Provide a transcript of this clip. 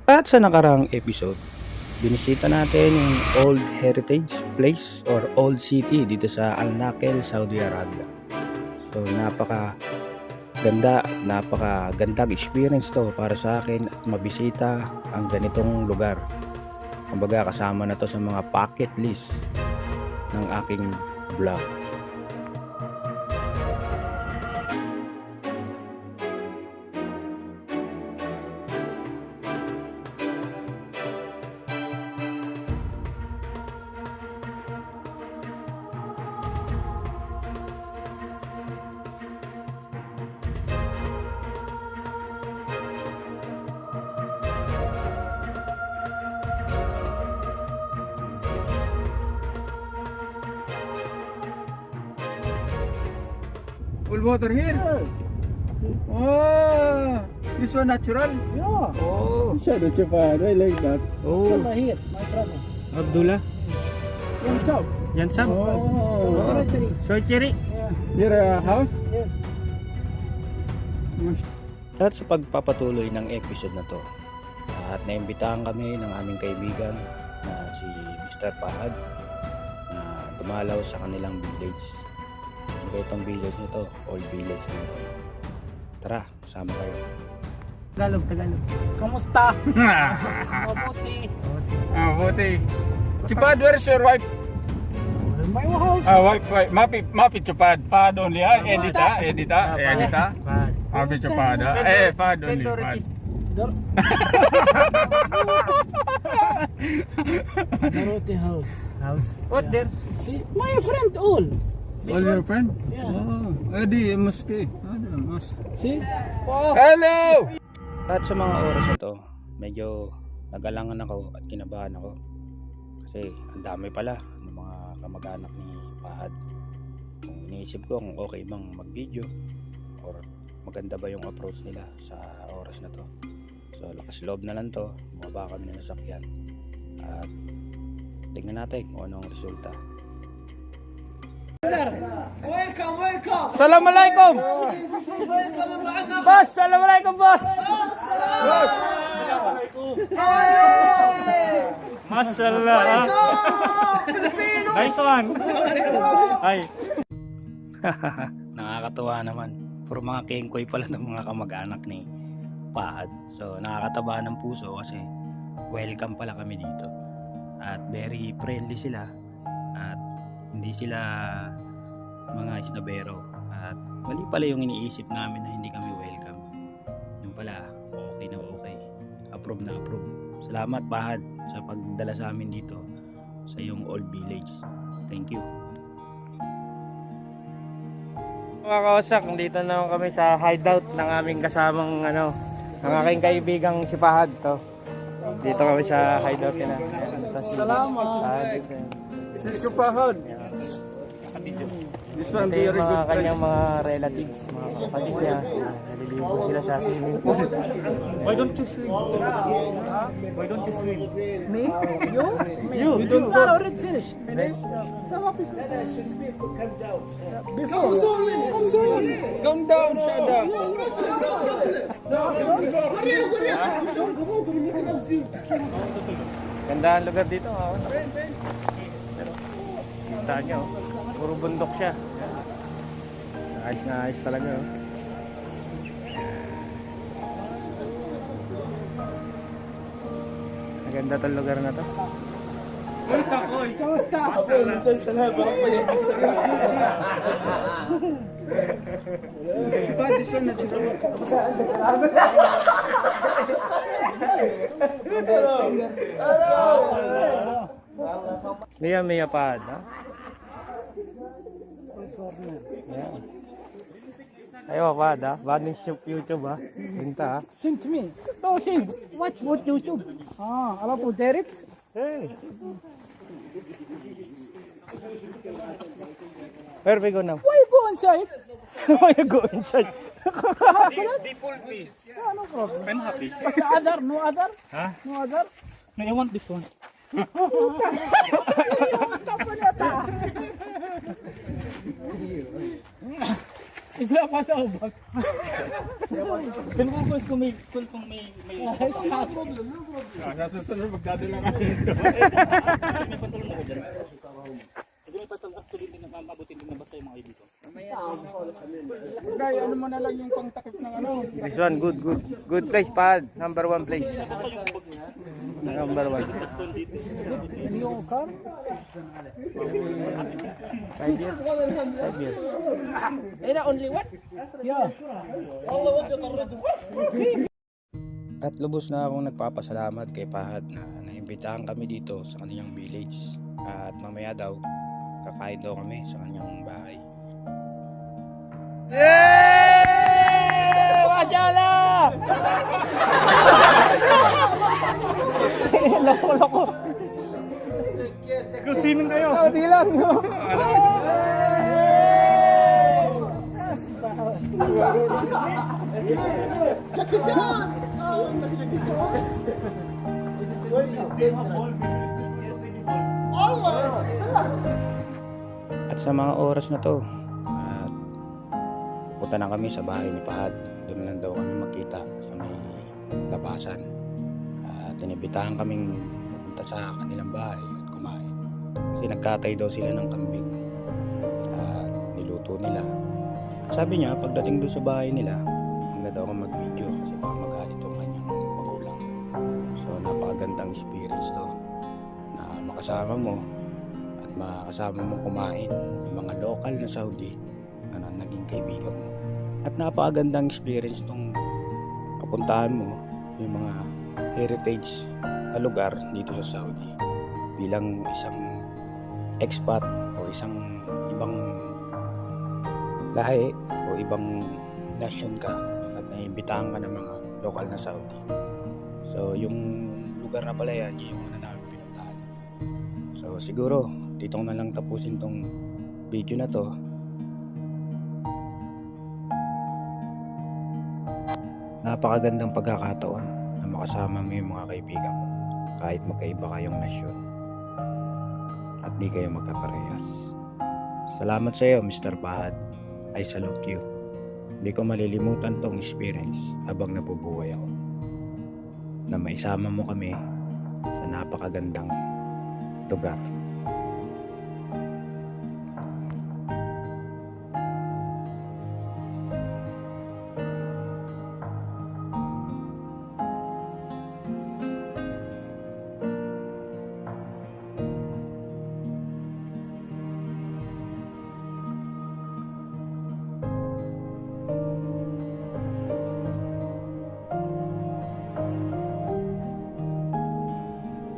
At sa nakarang episode, binisita natin yung Old Heritage Place or Old City dito sa Al Nakhel, Saudi Arabia. So napaka ganda at napakagandang experience to para sa akin at mabisita ang ganitong lugar. Kumbaga kasama na to sa mga bucket list ng aking vlog. Full water here? Oh, this one natural? Yeah. Oh, shadow Japan. I like that. Oh, Here, my brother. Abdullah. Yan sab. Yan Sam. Oh, Cemetery. Sorry. Yeah. here a house? Yes. At sa pagpapatuloy ng episode na to, at naimbitahan kami ng aming kaibigan na si Mr. Pahad na dumalaw sa kanilang village. Ano itong village nito? Old village nito. Tara, sama kayo. Tagalog. Kamusta? Mabuti. Ah, buti. Chupad, where is your wife? My house. Ah, wife. Mapi Chupad. Pad only, ha? Edita. Mapi Chupad, ha? Pad only, pad. Maruti house. What then? See, my friend all. All your friend? Yeah. Oh, edi, maske. Mas. See? Hello! At sa mga oras na to, medyo nagalangan ako at kinabahan ako. Kasi ang dami pala ng mga kamag-anak ni Pahad. Kung iniisip ko kung okay bang mag-video or maganda ba yung approach nila sa oras na to. So lakas loob na lang to, bumaba kami ng sasakyan. At tingnan natin kung ano ang resulta. Assalamualaikum! Boss! Assalamualaikum, boss! Masyaallah! Nice one! Ay! Nakakatuwa naman. Puro mga kengkoy pala ng mga kamag-anak ni Pahad. So nakakataba ng puso kasi welcome pala kami dito. At very friendly sila. At hindi sila mga isnabero. At mali pala yung iniisip namin na hindi kami welcome. Yung pala, okay na okay. Approve na approve. Salamat Pahad sa pagdala sa amin dito sa iyong old village. Thank you. Mga kawasak, dito na kami sa hideout ng aming kasamang ang aking kaibigang si Pahad to. Dito kami sa hideout nila. Salamat. Chupahod! This one Ito very yung good mga friend. kanyang mga relatives, mga kapatid niya. Naliligo sila sa swimming pool. Why don't you swim? Why don't you swim? Me? You? You don't go. Already finished. Before. Come down, Shada! Ganda ang lugar dito. Pero, kita nyo, puro bundok siya. Ayos na ayos talaga. Maganda itong lugar na to. Chupad, this one natural. Mia Pahad, ha? Yeah. Ayaw Pahad, ha? Baning YouTube, ha? Binta, ha? Sing to me. No, sing. Watch what YouTube. Alam po, direct. Hey! Where we go now? Why you go inside? Why you go inside? Yeah, no problem. I'm happy. But the other, no other? Huh? No other? No, I want this one. Iba pa sa ubag. Kung may Sa susunod magdadala ka dito. patulong ako dyan. Hindi may patulong actually din na mabutin din na basta yung mga dito. Guys, ano mo na lang yung pangtakip ng ano. This one, good, good. Good place, Pahad. Number 1 place. Number 1. And yung car? 5 years. 5 years. Only one? Yeah. At lubos na akong nagpapasalamat kay Pahad na naimbitahan kami dito sa kanyang village. At mamaya daw, kakain daw kami sa kanyang bahay. Yay! Masyaallah! Loko. Kusimin kayo. Di lang. At sa mga oras na to, punta na kami sa bahay ni Pahad. Doon lang daw kami makita sa may labasan. At inibitahan kaming pupunta sa kanilang bahay at kumain. Kasi nagkatay daw sila ng kambing. At niluto nila. At sabi niya, pagdating doon sa bahay nila, huwag na daw ako mag-video kasi baka magalit yung kanyang magulang. So napakagandang experience to na makasama mo at makasama mo kumain yung mga local na Saudi na naging kaibigan mo. At napakagandang experience tong kapuntahan mo yung mga heritage na lugar dito sa Saudi bilang isang expat o isang ibang lahi o ibang nation ka at naimbitahan ka ng mga local na Saudi. So yung lugar na pala yan, yun yung una namin pinuntahan. So siguro dito ko na lang tapusin tong video na to. Napakagandang pagkakataon na makasama mo yung mga kaibigan mo kahit magkaiba kayong nasyon at di kayo magkaparehas. Salamat sa iyo, Mr. Pahad. I salute you. Hindi ko malilimutan tong experience habang nabubuhay ako na maisama mo kami sa napakagandang lugar.